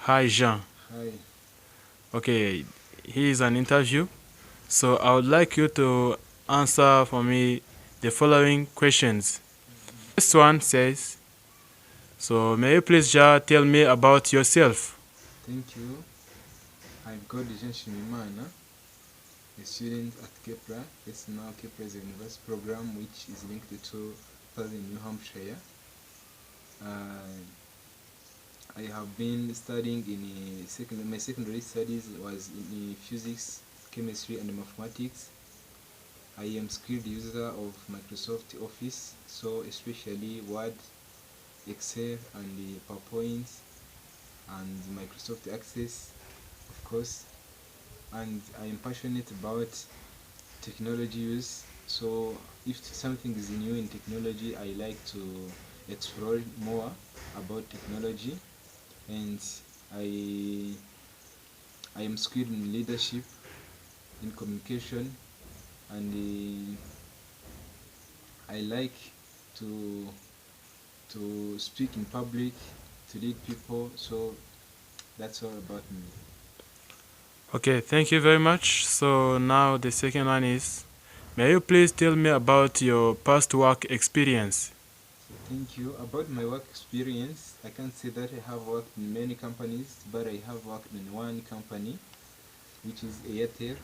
Hi Jean. Hi. Okay, here is an interview. So I would like you to answer for me the following questions. First one says, so may you please just tell me about yourself? Thank you. I'm Godjen Shimimana, a student at Kepler. This now Kepler is a university program which is linked to Southern New Hampshire. I have been studying in my secondary studies was in physics, chemistry, and mathematics. I am skilled user of Microsoft Office, so especially Word, Excel, and the PowerPoint, and Microsoft Access, of course. And I am passionate about technology use. So if something is new in technology, I like to explore more about technology. And I I am skilled in leadership, in communication, and I like to speak in public, to lead people. So that's all about me. Okay, thank you very much. So now the second one is, may you please tell me about your past work experience? So thank you. About my work experience, I can't say that I have worked in many companies, but I have worked in one company, which is Airtel.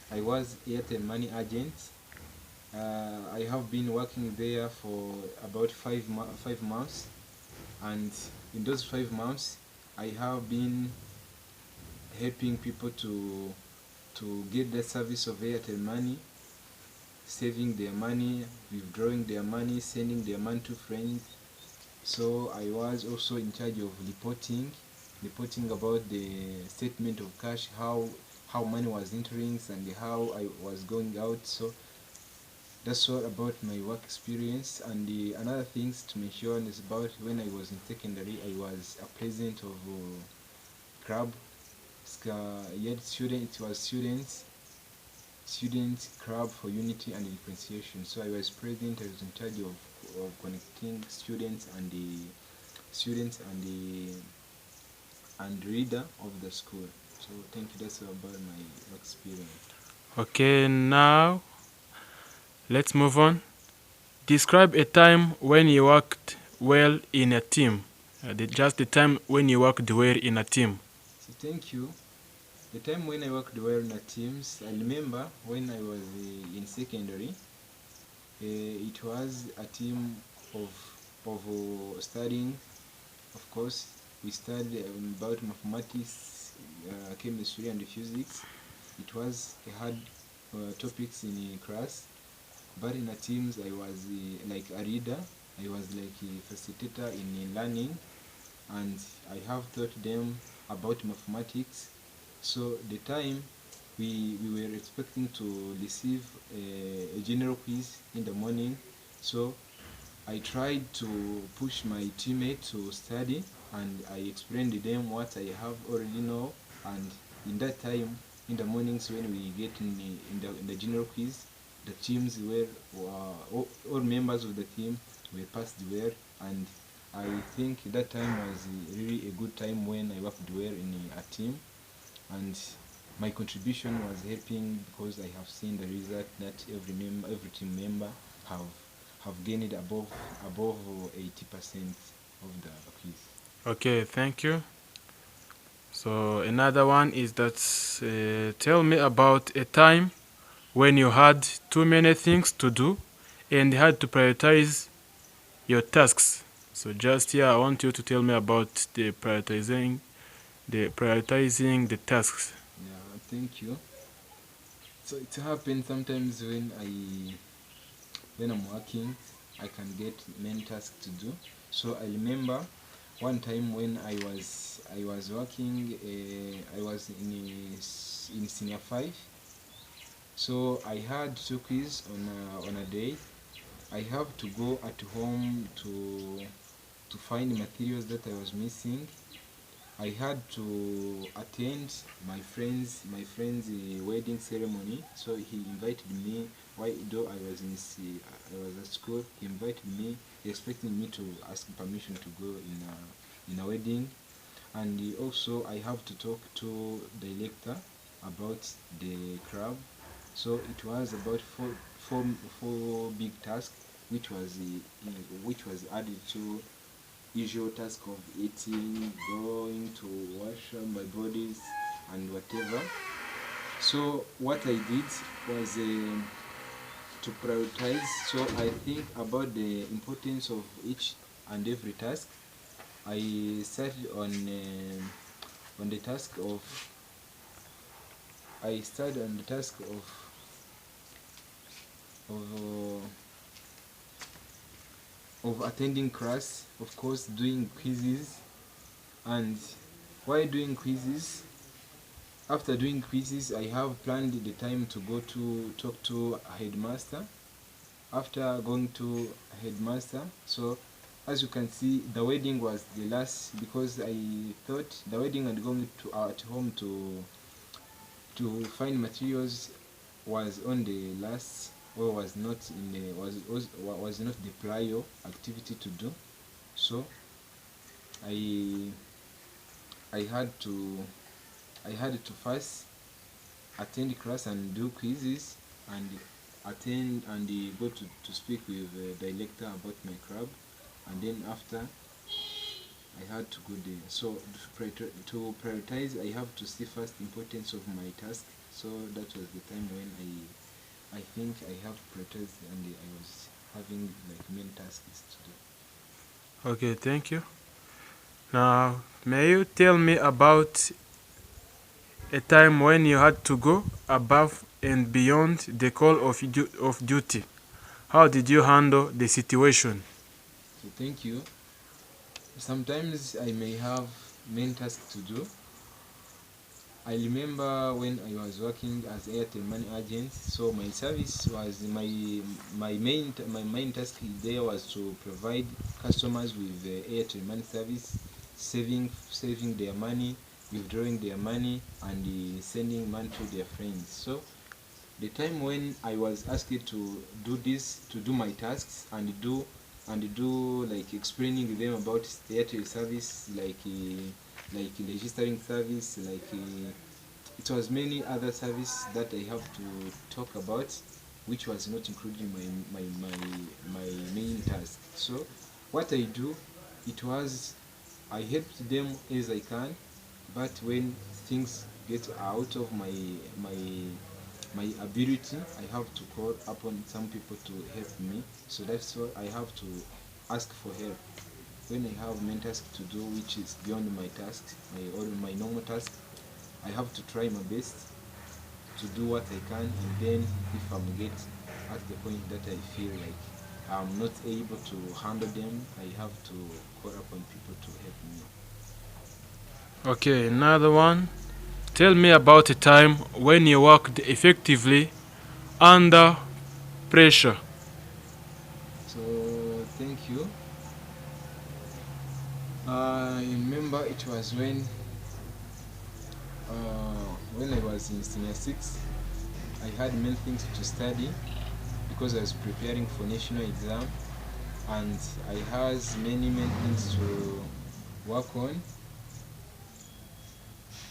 I was Airtel money agent. I have been working there for about 5 months, and in those 5 months, I have been helping people to get the service of Airtel money, saving their money, withdrawing their money, sending their money to friends. So I was also in charge of reporting about the statement of cash, how money was entering and how I was going out. So that's all about my work experience. And the another things to mention is about when I was in secondary, I was a president of club. Yet student, it was student club for unity and differentiation. So I was president. I was in charge of connecting students and reader of the school. So thank you. That's all about my experience. Okay, now let's move on. Describe a time when you worked well in a team. Just the time when you worked well in a team. So thank you. The time when I worked well in the teams, I remember when I was in secondary. It was a team of studying. Of course, we studied about mathematics, chemistry, and physics. It was a hard topics in class, but in the teams I was like a reader. I was like a facilitator in learning, and I have taught them about mathematics. So the time we were expecting to receive a general quiz in the morning, so I tried to push my teammate to study, and I explained to them what I have already know. And in that time, in the mornings when we get in the general quiz, the teams were all members of the team were passed well, and I think that time was really a good time when I worked well in a team, and my contribution was helping because I have seen the result that every team member have gained above 80% of the quiz. Okay, thank you. So another one is that tell me about a time when you had too many things to do and had to prioritize your tasks. So just here, I want you to tell me about the prioritizing the tasks. Yeah, thank you. So it happens sometimes when I'm working, I can get many tasks to do. So I remember one time when I was working. I was in senior five. So I had two quiz on a day. I have to go at home to find materials that I was missing. I had to attend my friend's wedding ceremony. So he invited me. Why though I was at school, he invited me, expecting me to ask permission to go in a wedding. and also I have to talk to the director about the club. So it was about four big tasks, which was added to usual task of eating, going to wash my bodies, and whatever. So what I did was to prioritize. So I think about the importance of each and every task. I started on the task of I started on the task of attending class, of course, doing quizzes, and while doing quizzes, after doing quizzes, I have planned the time to go to talk to a headmaster. After going to headmaster, so as you can see, the wedding was the last, because I thought the wedding and going to at home to find materials was on the last, or was not in the was not the prior activity to do. So I I had to first attend class and do quizzes, and attend and go to speak with the director about my club, and then after I had to go there. So to prioritize, I have to see first importance of my task. So that was the time when I think I have prioritized, and I was having like main tasks to do. Okay, thank you. Now, may you tell me about a time when you had to go above and beyond the call of duty? How did you handle the situation? So thank you. Sometimes I may have main tasks to do. I remember when I was working as Airtel Money agent, so my service was my main task there was to provide customers with the Airtel Money service, saving their money, withdrawing their money, and sending money to their friends. So the time when I was asked to do this, to do my tasks, and do like explaining them about Airtel service, like registering service, it was many other services that I have to talk about, which was not included in my main task. So what I do, it was I helped them as I can, but when things get out of my ability, I have to call upon some people to help me. So that's why I have to ask for help when I have main task to do, which is beyond my tasks, my normal task. I have to try my best to do what I can, and then if I'm get at the point that I feel like I'm not able to handle them, I have to call upon people to help me. Okay, another one. Tell me about a time when you worked effectively under pressure. So thank you. I remember it was when I was in senior six. I had many things to study because I was preparing for national exam, and I had many things to work on.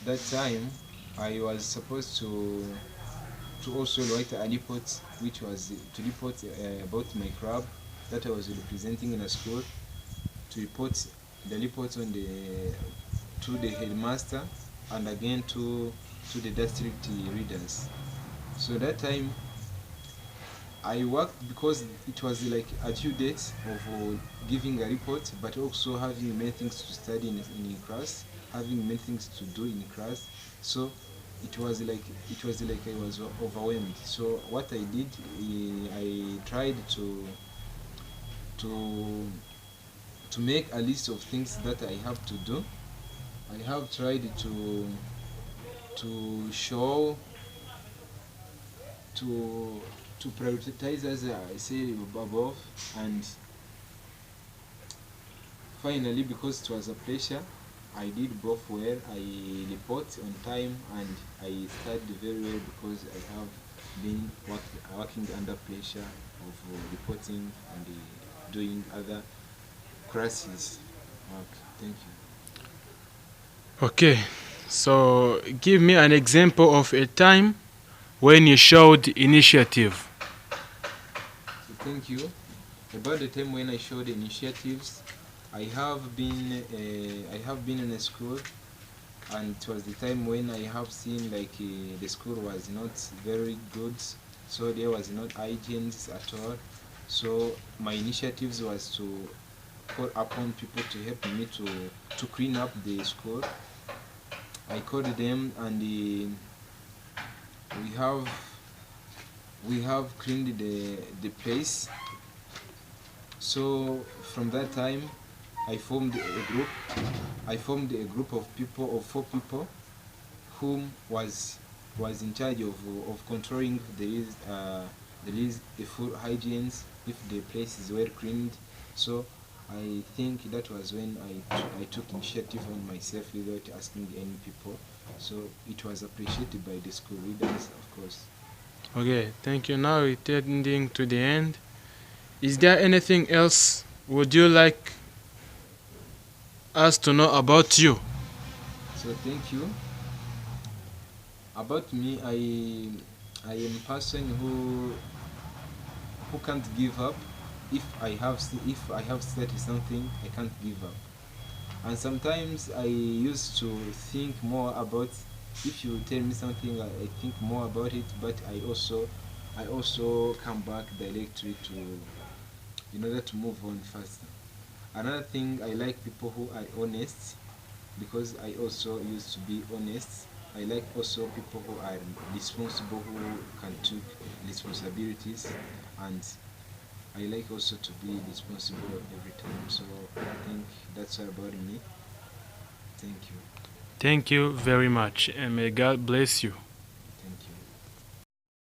That time I was supposed to also write a report, which was to report about my club that I was representing in a school, to report the report on the to the headmaster, and again to the district leaders. So that time I worked because it was like a due date of giving a report, but also having many things to study in class, having many things to do in class. So it was like I was overwhelmed. So what I did, I tried to to make a list of things that I have to do. I have tried to show to to prioritize, as I said above, and finally, because it was a pressure, I did both well. I report on time, and I studied very well because I have been working under pressure of reporting and doing other classes. Okay, thank you. Okay, so give me an example of a time when you showed initiative. So thank you. About the time when I showed initiatives, I have been in a school, and it was the time when I have seen like the school was not very good, so there was not hygiene at all. So my initiatives was to call upon people to help me to clean up the school. I called them, and we have we have cleaned the place. So from that time, I formed a group. I formed a group of people, of 4 people, whom was in charge of controlling the full hygiene if the place is well cleaned. So I think that was when I took initiative on myself without asking any people. So it was appreciated by the school leaders, of course. Okay, thank you. Now we're tending to the end. Is there anything else would you like us to know about you? So thank you. About me, I am a person who can't give up. If I have started something, I can't give up. And sometimes I used to think more about, if you tell me something, I think more about it, but I also come back directly to, in order to move on faster. Another thing, I like people who are honest, because I also used to be honest. I like also people who are responsible, who can take responsibilities, and I like also to be responsible every time. So I think that's all about me. Thank you. Thank you very much, and may God bless you.